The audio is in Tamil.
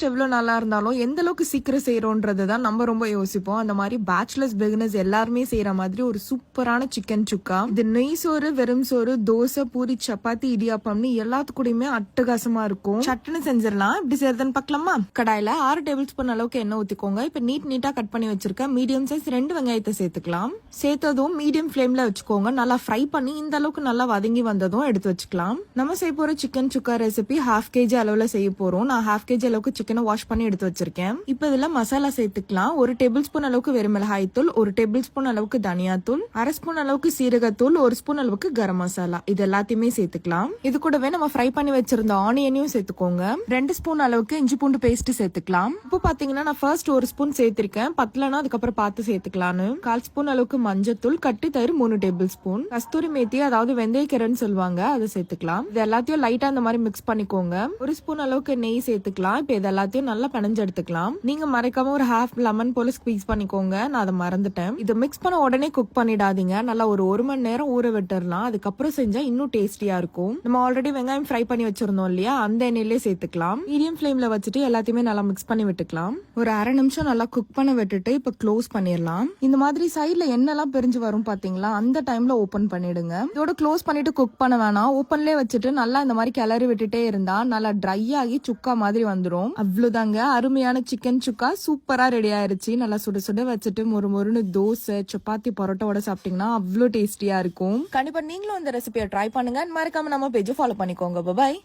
எவ்வளவு நல்லா இருந்தாலும் எந்த அளவுக்கு சீக்கிரம் செய்யறோன்றது தான் நம்ம ரொம்ப யோசிப்போம். அந்த மாதிரி பேச்சுலர்ஸ் பிகினர்ஸ் எல்லாருமே செய்யற மாதிரி ஒரு சூப்பரான சிக்கன் சுக்கா. இது நெய் சோறு, வெறும் சோறு, தோசை, பூரி, சப்பாத்தி, இடியாப்பம்னு எல்லாத்துக்கூடயுமே அட்டகாசமா இருக்கும். சட்டுன்னு செஞ்சிடலாம். இப்படி செய்யறதுன்னு பார்க்கலாமா? கடாயில 6 டேபிள் ஸ்பூன் அளவுக்கு எண்ணெய் ஊத்திக்கோங்க. இப்ப நீட்டா கட் பண்ணி வச்சிருக்க மீடியம் சைஸ் 2 வெங்காயத்தை சேர்த்துக்கலாம். சேர்த்ததும் மீடியம் ஃபிளேம்ல வச்சுக்கோங்க. நல்லா ஃப்ரை பண்ணி இந்த அளவுக்கு நல்லா வதங்கி வந்ததும் எடுத்து வச்சுக்கலாம். நம்ம செய்ய போற சிக்கன் சுக்கா ரெசிபி 1/2 kg அளவுல செய்ய போறோம். நான் 1/2 kg அளவுக்கு சிக்கனை வாஷ் பண்ணி எடுத்து வச்சிருக்கேன். இப்ப இதுல மசாலா சேர்த்துக்கலாம். 1 டேபிள் ஸ்பூன் அளவுக்கு வெறுமிளகாய் தூள், 1 டேபிள் ஸ்பூன் அளவுக்கு தனியா தூள், 1/2 ஸ்பூன் அளவுக்கு சீரகத்தூள், 1 ஸ்பூன் அளவுக்கு கரம் மசாலா, இது எல்லாத்தையுமே சேர்த்துக்கலாம். இது கூடவே நம்ம ஃப்ரை பண்ணி வச்சிருந்த ஆனியனையும் சேர்த்துக்கோங்க. 2 ஸ்பூன் அளவுக்கு இஞ்சி பூண்டு பேஸ்ட் சேர்த்துக்கலாம். இப்போ பாத்தீங்கன்னா நான் ஃபர்ஸ்ட் 1 ஸ்பூன் சேர்த்திருக்கேன். பத்தலனா அதுக்கப்புறம் பார்த்து சேர்த்துக்கலான்னு. 1/4 ஸ்பூன் அளவுக்கு மஞ்சத்தூள், கட்டி தயிர் 3 டேபிள் ஸ்பூன், கஸ்தூரி மேத்தி அதாவது வெந்தயக்கீரைன்னு சொல்லுவாங்க, அதை சேர்த்துக்கலாம். இது எல்லாத்தையும் லைட்டா அந்த மாதிரி மிக்ஸ் பண்ணிக்கோங்க. 1 ஸ்பூன் அளவுக்கு நெய் சேர்த்துக்கலாம். இப்ப இது எல்லாத்தையும் நல்லா பிணைஞ்சு எடுத்துக்கலாம். நீங்க மறைக்காம ஒரு 1/2 லெமன் போல ஸ்குவீஸ் பண்ணிக்கோங்க. நான் அதை மறந்துட்டேன். இதை மிக்ஸ் பண்ண உடனே குக் பண்ணிடாதீங்க. நல்லா ஒரு 1 மணி நேரம் ஊற விட்டுறலாம். அதுக்கப்புறம் செஞ்சா இன்னும் டேஸ்டியா இருக்கும். நம்ம ஆல்ரெடி வெங்காயம் ஃப்ரை பண்ணி வச்சிருந்தோம் இல்லையா, அந்த எண்ணெயிலே சேர்த்துக்கலாம். மீடியம் ஃபிளேம்ல வச்சுட்டு எல்லாத்தையுமே நல்லா மிக்ஸ் பண்ணி விட்டுக்கலாம். ஒரு 1/2 நிமிஷம் நல்லா குக் பண்ண விட்டுட்டு இப்ப க்ளோஸ் பண்ணிடலாம். இந்த மாதிரி சைட்ல எண்ணெல்லாம் பிரிஞ்சு வரும் பாத்தீங்களா, அந்த டைம்ல ஓபன் பண்ணிடுங்க. இதோட க்ளோஸ் பண்ணிட்டு குக் பண்ண வேணாம். ஓபன்லேயே வச்சுட்டு நல்லா இந்த மாதிரி கிளறி விட்டுட்டே இருந்தா நல்லா ட்ரை ஆகி சுக்கா மாதிரி வந்துடும். அவ்வளவுதாங்க, அருமையான சிக்கன் சுக்கா சூப்பரா ரெடி ஆயிருச்சு. நல்லா சுட சுட வச்சுட்டு மொறுன்னு தோசை, சப்பாத்தி, பரோட்டாவோட சாப்பிட்டீங்கன்னா அவ்வளவு டேஸ்டியா இருக்கும். கண்டிப்பா நீங்களும் இந்த ரெசிபியை ட்ரை பண்ணுங்க. மறக்காம நம்ம பேஜை ஃபாலோ பண்ணிக்கோங்க. பாய்.